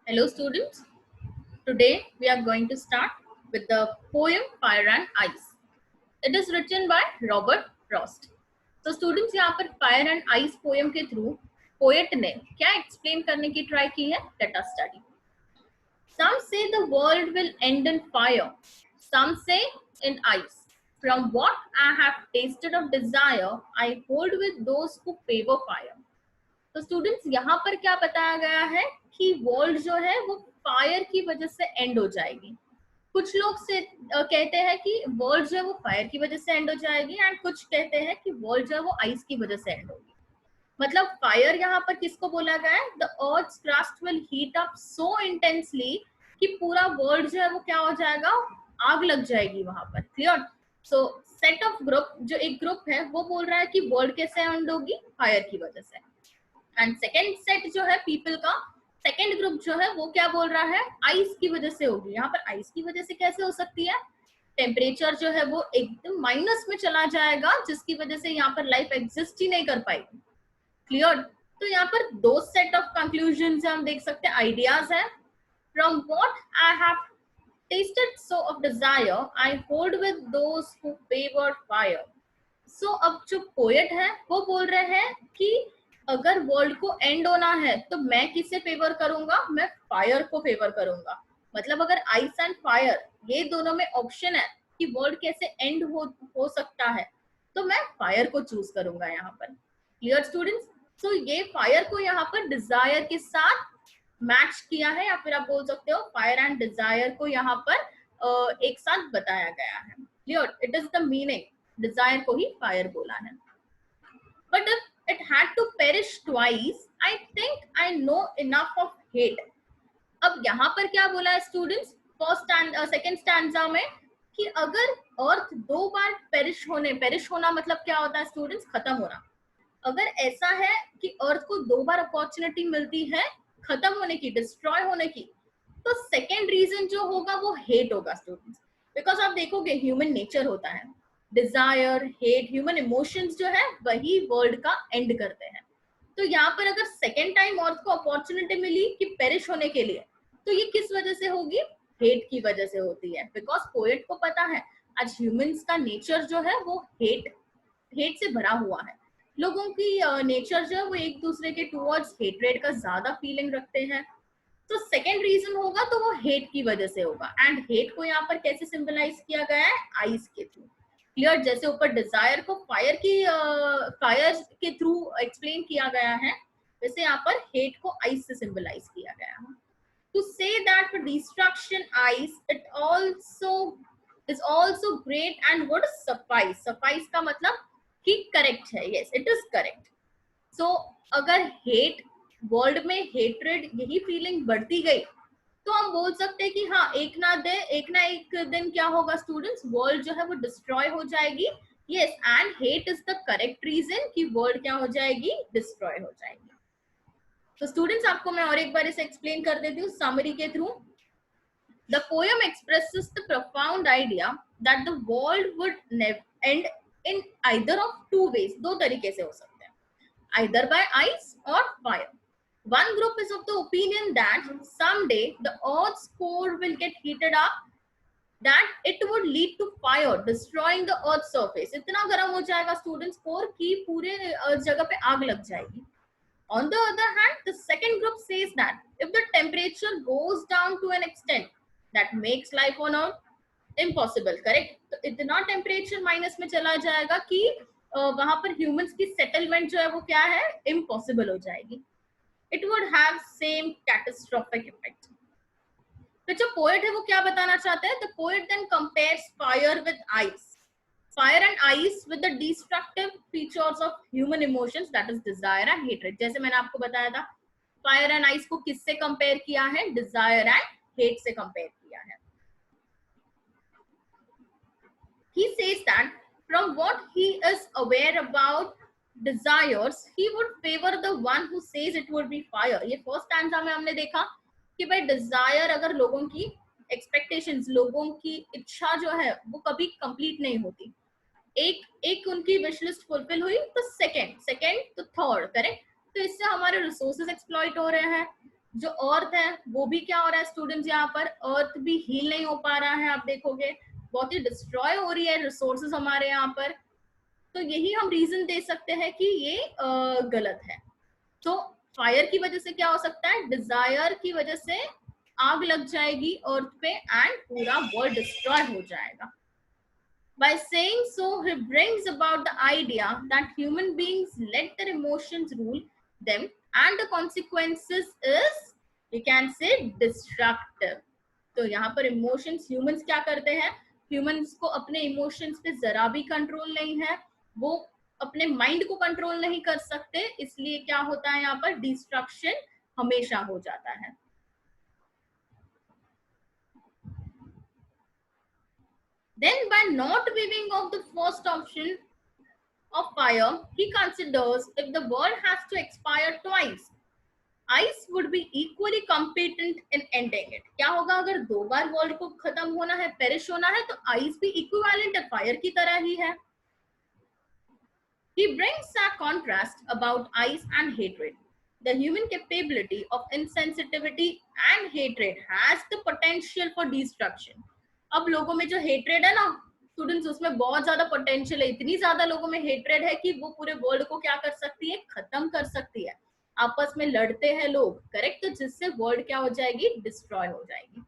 Hello students, today we are going to start with the poem Fire and Ice. It is written by Robert Frost. So students यहाँ पर Fire and Ice poem के through poet ने क्या explain करने की try की है? Let us study. Some say the world will end in fire, some say in ice. From what I have tasted of desire, I hold with those who favor fire. तो students यहाँ पर क्या बताया गया है कि वर्ल्ड जो है वो फायर की वजह से एंड हो जाएगी। कुछ लोग से कहते हैं कि वर्ल्ड जो है वो फायर की वजह से एंड हो जाएगी एंड कुछ कहते हैं कि वर्ल्ड जो है वो आइस की वजह से एंड होगी। मतलब फायर यहाँ पर किसको बोला गया है? The earth's crust will heat up so intensely कि पूरा वर्ल्ड जो है वो क्या हो जाएगा, आग लग जाएगी वहां पर। Clear? So set of group, जो एक ग्रुप है वो बोल रहा है कि वर्ल्ड कैसे एंड होगी, फायर की वजह से। एंड सेकेंड सेट जो है पीपल का, सेकेंड ग्रुप जो है वो क्या बोल रहा है, आइस की वजह से होगी। यहाँ पर आइस की वजह से कैसे हो सकती है? टेम्परेचर जो है वो एकदम माइनस में चला जाएगा, जिसकी वजह से यहाँ पर लाइफ एग्जिस्ट ही नहीं कर पाएगी। क्लियर? तो यहाँ पर दो सेट ऑफ कंक्लूजन हम देख सकते हैं, आइडियाज है। From what I have tasted so of desire, I hold with those who favored fire. So अब जो पोएट है वो बोल रहे हैं कि अगर वर्ल्ड को एंड होना है तो मैं किसे फेवर करूंगा? मैं फायर को फेवर करूंगा। मतलब अगर आइस एंड फायर ये दोनों में ऑप्शन है कि वर्ल्ड कैसे एंड हो सकता है, तो मैं फायर को चूज करूंगा यहाँ पर। Clear students? सो ये फायर को यहाँ पर डिजायर के साथ मैच किया है, या फिर आप बोल सकते हो फायर एंड डिजायर को यहाँ पर एक साथ बताया गया है। Clear? It is the meaning, desire को ही फायर बोला है। But if it had to perish twice, I think I know enough of hate. अब यहाँ पर क्या बोला है students, first and second stanza में, कि अगर अर्थ दो बार पेरिश होना मतलब क्या होता है स्टूडेंट्स? खत्म होना। अगर ऐसा है कि अर्थ को दो बार अपॉर्चुनिटी मिलती है खत्म होने की, डिस्ट्रॉय होने की, तो सेकेंड रीजन जो होगा वो हेट होगा स्टूडेंट्स। बिकॉज आप देखोगे ह्यूमन नेचर होता है, डिजायर, हेट, ह्यूमन इमोशंस जो है वही वर्ल्ड का एंड करते हैं। तो यहाँ पर अगर सेकेंड टाइम अर्थ को अपॉर्चुनिटी मिली कि पेरिश होने के लिए, तो ये किस वजह से होगी? हेट की वजह से होती है। बिकॉज पोएट को पता है आज ह्यूमंस का नेचर जो है वो हेट से भरा हुआ है। लोगों की नेचर जो है वो एक दूसरे के टुवर्ड्स हेट्रेड का ज्यादा फीलिंग रखते हैं। तो सेकेंड रीजन होगा तो वो हेट की वजह से होगा। एंड हेट को यहाँ पर कैसे सिंबलाइज किया गया है? आइस के थ्रू। क्लियर? जैसे ऊपर डिजायर को फायर के थ्रू एक्सप्लेन किया गया है, वैसे यहाँ पर हेट को आइस से सिंबलाइज किया गया है। To say that for destruction ice, it also is also great and would suffice. Suffice का मतलब कि करेक्ट है। Yes, it is correct. So अगर हेट वर्ल्ड में, हेट्रेड यही फीलिंग बढ़ती गई, तो हम बोल सकते हैं कि हाँ, एक ना एक दिन क्या होगा स्टूडेंट्स, वर्ल्ड जो है वो डिस्ट्रॉय हो जाएगी। Yes, and hate is the correct reason कि वर्ल्ड क्या हो जाएगी, डिस्ट्रॉय हो जाएगी। तो स्टूडेंट्स आपको मैं और एक बार इसे एक्सप्लेन कर देती हूँ समरी के through. The poem expresses the profound idea that the world would end in either of two ways. दो तरीके से हो सकते हैं, either by ice or fire. One group is of the opinion that someday the earth's core will get heated up, that it would lead to fire, destroying the earth's surface. इतना गर्म हो जाएगा स्टूडेंट्स, कोर की पूरे जगह पे आग लग जाएगी। On the other hand, the second group says that if the temperature goes down to an extent that makes life on earth impossible, correct? तो इतना टेम्परेचर माइनस में चला जाएगा कि वहां पर ह्यूमंस की सेटलमेंट जो है वो क्या है, इम्पॉसिबल हो जाएगी। It would have same catastrophic effect. तो जो पोएट है वो क्या बताना चाहते हैं? The poet then compares fire with ice, fire and ice with the destructive features of human emotions, that is desire and hatred. जैसे मैंने आपको बताया था, fire and ice को किससे कंपेयर किया है? desire and hate से कंपेयर किया है। He says that from what he is aware about desires, he would favor the one who says it would be fire. ये फर्स्ट स्टैंजा में हमने देखा कि भाई डिजायर, अगर लोगों की एक्सपेक्टेशंस, लोगों की इच्छा जो है वो कभी कंप्लीट नहीं होती। एक उनकी विश लिस्ट फुलफिल हुई तो सेकंड तो थर्ड, करेक्ट? तो इससे हमारे रिसोर्सेज एक्सप्लॉइट हो रहे हैं, जो अर्थ है वो भी क्या हो रहा है स्टूडेंट्स, यहाँ पर अर्थ भी हील नहीं हो पा रहा है, आप देखोगे बहुत ही डिस्ट्रॉय हो रही है रिसोर्सेज हमारे यहाँ पर। तो यही हम रीजन दे सकते हैं कि ये गलत है। तो फायर की वजह से क्या हो सकता है, डिजायर की वजह से आग लग जाएगी अर्थ पे एंड पूरा वर्ल्ड डिस्ट्रॉय हो जाएगा। By saying so, he brings about the idea that human beings let their emotions rule them and the consequences is, we can say, destructive. तो यहाँ पर इमोशंस, ह्यूमंस क्या करते हैं, ह्यूमंस को अपने इमोशंस पे जरा भी कंट्रोल नहीं है, वो अपने माइंड को कंट्रोल नहीं कर सकते, इसलिए क्या होता है यहाँ पर डिस्ट्रक्शन हमेशा हो जाता है। Then by not waiving of the first option of fire, he considers if the world has to expire twice, ice would be equally competent in ending it. क्या होगा अगर दो बार वर्ल्ड को खत्म होना है, पेरिश होना है, तो आइस भी इक्विवेलेंट है, फायर की तरह ही है। He brings a contrast about ice and hatred. The human capability of insensitivity and hatred has the potential for destruction. अब लोगों में जो हेट्रेड है ना स्टूडेंट्स, उसमें बहुत ज्यादा पोटेंशियल है, इतनी ज्यादा लोगों में हेट्रेड है कि वो पूरे वर्ल्ड को क्या कर सकती है, खत्म कर सकती है। आपस में लड़ते हैं लोग, करेक्ट, तो जिससे वर्ल्ड क्या हो जाएगी, डिस्ट्रॉय हो जाएगी।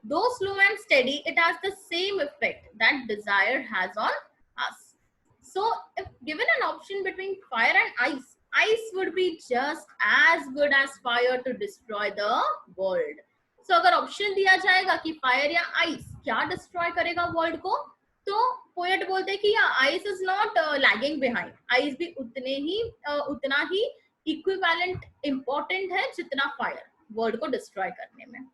Though slow and steady, it has the same effect that desire has on us. So if given an option between fire and ice, ice would be just as good as fire to destroy the world. So अगर option दिया जाएगा कि fire या ice क्या destroy करेगा world को, तो poet बोलते हैं कि ice is not lagging behind, ice भी उतना ही इक्विवेलेंट इंपॉर्टेंट है जितना फायर वर्ल्ड को डिस्ट्रॉय करने में।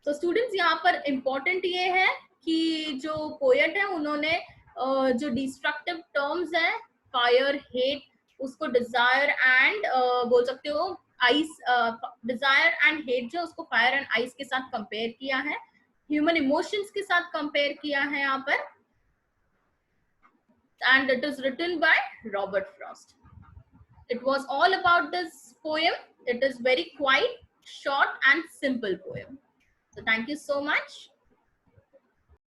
तो स्टूडेंट्स यहाँ पर इंपॉर्टेंट ये है कि जो पोएट है उन्होंने जो डिस्ट्रक्टिव टर्म्स है, फायर, हेट, उसको डिजायर एंड बोल सकते हो आइस, डिजायर एंड हेट जो उसको फायर एंड आइस के साथ कंपेयर किया है, ह्यूमन इमोशंस के साथ कंपेयर किया है यहाँ पर, and it is written by Robert Frost. It was all about this poem. It is very quite, short and simple poem. So thank you so much.